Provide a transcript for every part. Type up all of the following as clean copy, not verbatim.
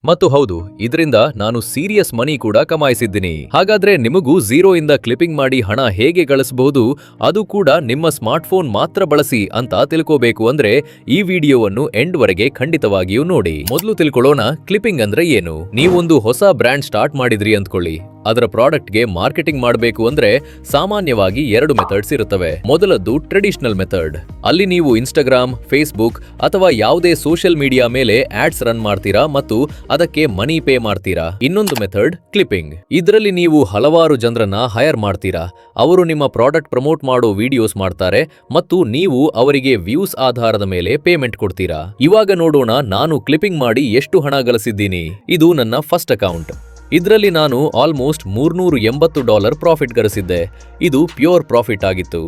ಮತ್ತು ಹೌದು, ಇದರಿಂದ ನಾನು ಸೀರಿಯಸ್ ಮನಿ ಕೂಡ ಕಮಾಯಿಸಿದ್ದೀನಿ. ಹಾಗಾದ್ರೆ ನಿಮಗೂ ಝೀರೋ ಇಂದ ಕ್ಲಿಪ್ಪಿಂಗ್ ಮಾಡಿ ಹಣ ಹೇಗೆ ಗಳಿಸಬಹುದು, ಅದು ಕೂಡ ನಿಮ್ಮ ಸ್ಮಾರ್ಟ್ಫೋನ್ ಮಾತ್ರ ಬಳಸಿ ಅಂತ ತಿಳ್ಕೋಬೇಕು ಅಂದ್ರೆ ಈ ವಿಡಿಯೋವನ್ನು ಎಂಡ್ ವರೆಗೆ ಖಂಡಿತವಾಗಿಯೂ ನೋಡಿ. ಮೊದಲು ತಿಳ್ಕೊಳ್ಳೋಣ ಕ್ಲಿಪ್ಪಿಂಗ್ ಅಂದ್ರೆ ಏನು. ನೀವೊಂದು ಹೊಸ ಬ್ರ್ಯಾಂಡ್ ಸ್ಟಾರ್ಟ್ ಮಾಡಿದ್ರಿ ಅಂದ್ಕೊಳ್ಳಿ. ಅದರ ಪ್ರಾಡಕ್ಟ್ಗೆ ಮಾರ್ಕೆಟಿಂಗ್ ಮಾಡಬೇಕು ಅಂದ್ರೆ ಸಾಮಾನ್ಯವಾಗಿ 2 ಮೆಥಡ್ಸ್ ಇರುತ್ತವೆ. ಮೊದಲದ್ದು ಟ್ರೆಡಿಷನಲ್ ಮೆಥಡ್. ಅಲ್ಲಿ ನೀವು ಇನ್ಸ್ಟಾಗ್ರಾಮ್, ಫೇಸ್ಬುಕ್ ಅಥವಾ ಯಾವುದೇ ಸೋಷಿಯಲ್ ಮೀಡಿಯಾ ಮೇಲೆ ಆಡ್ಸ್ ರನ್ ಮಾಡ್ತೀರಾ ಮತ್ತು ಅದಕ್ಕೆ ಮನಿ ಪೇ ಮಾಡ್ತೀರಾ. ಇನ್ನೊಂದು ಮೆಥಡ್ ಕ್ಲಿಪ್ಪಿಂಗ್. ಇದರಲ್ಲಿ ನೀವು ಹಲವಾರು ಜನರನ್ನ ಹೈರ್ ಮಾಡ್ತೀರಾ. ಅವರು ನಿಮ್ಮ ಪ್ರಾಡಕ್ಟ್ ಪ್ರಮೋಟ್ ಮಾಡೋ ವಿಡಿಯೋಸ್ ಮಾಡ್ತಾರೆ ಮತ್ತು ನೀವು ಅವರಿಗೆ ವ್ಯೂಸ್ ಆಧಾರದ ಮೇಲೆ ಪೇಮೆಂಟ್ ಕೊಡ್ತೀರಾ. ಇವಾಗ ನೋಡೋಣ ನಾನು ಕ್ಲಿಪ್ಪಿಂಗ್ ಮಾಡಿ ಎಷ್ಟು ಹಣ ಗಳಿಸಿದ್ದೀನಿ. ಇದು ನನ್ನ ಫಸ್ಟ್ ಅಕೌಂಟ್. ಇದರಲ್ಲಿ ನಾನು ಆಲ್ಮೋಸ್ಟ್ $380 ಪ್ರಾಫಿಟ್ ಗಳಿಸಿದ್ದೆ. ಇದು ಪ್ಯೂರ್ ಪ್ರಾಫಿಟ್ ಆಗಿತ್ತು.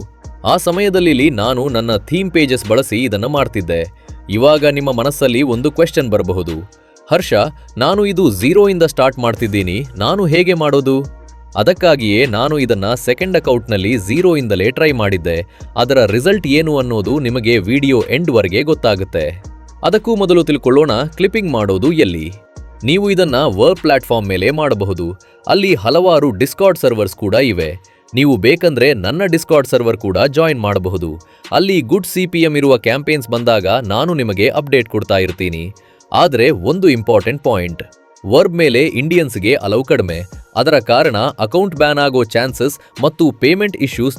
ಆ ಸಮಯದಲ್ಲಿ ನಾನು ನನ್ನ ಥೀಮ್ ಪೇಜಸ್ ಬಳಸಿ ಇದನ್ನ ಮಾಡ್ತಿದ್ದೆ. ಇವಾಗ ನಿಮ್ಮ ಮನಸ್ಸಲ್ಲಿ ಒಂದು ಕ್ವೆಶ್ಚನ್ ಬರಬಹುದು, ಹರ್ಷ, ನಾನು ಇದು ಝೀರೋ ಇಂದ ಸ್ಟಾರ್ಟ್ ಮಾಡ್ತಿದ್ದೀನಿ, ನಾನು ಹೇಗೆ ಮಾಡೋದು? ಅದಕ್ಕಾಗಿಯೇ ನಾನು ಇದನ್ನ ಸೆಕೆಂಡ್ ಅಕೌಂಟ್ನಲ್ಲಿ ಝೀರೋ ಇಂದಲೇ ಟ್ರೈ ಮಾಡಿದ್ದೆ. ಅದರ ರಿಸಲ್ಟ್ ಏನು ಅನ್ನೋದು ನಿಮಗೆ ವಿಡಿಯೋ ಎಂಡ್ ವರೆಗೆ ಗೊತ್ತಾಗುತ್ತೆ. ಅದಕ್ಕೂ ಮೊದಲು ತಿಳ್ಕೊಳ್ಳೋಣ ಕ್ಲಿಪ್ಪಿಂಗ್ ಮಾಡೋದು ಎಲ್ಲಿ. ನೀವು ಇದನ್ನ ವರ್ಕ್ ಪ್ಲಾಟ್ಫಾರ್ಮ್ ಮೇಲೆ ಮಾಡಬಹುದು. ಅಲ್ಲಿ ಹಲವಾರು ಡಿಸ್ಕಾರ್ಡ್ ಸರ್ವರ್ಸ್ ಕೂಡ ಇವೆ. ನೀವು ಬೇಕಂದ್ರೆ ನನ್ನ ಡಿಸ್ಕಾರ್ಡ್ ಸರ್ವರ್ ಕೂಡ ಜಾಯಿನ್ ಮಾಡಬಹುದು. ಅಲ್ಲಿ ಗುಡ್ CPM ಇರುವ ಕ್ಯಾಂಪೇನ್ಸ್ ಬಂದಾಗ ನಾನು ನಿಮಗೆ ಅಪ್ಡೇಟ್ ಕೊಡ್ತಾ ಇರ್ತೀನಿ. ಆದ್ರೆ ಒಂದು ಇಂಪಾರ್ಟೆಂಟ್ ಪಾಯಿಂಟ್, ವರ್ಬ್ ಮೇಲೆ ಇಂಡಿಯನ್ಸ್ಗೆ ಅಲೌ ಕಡಿಮೆ. ಅದರ ಕಾರಣ ಅಕೌಂಟ್ ಬ್ಯಾನ್ ಆಗೋ ಚಾನ್ಸಸ್ ಮತ್ತು ಪೇಮೆಂಟ್ ಇಶ್ಯೂಸ್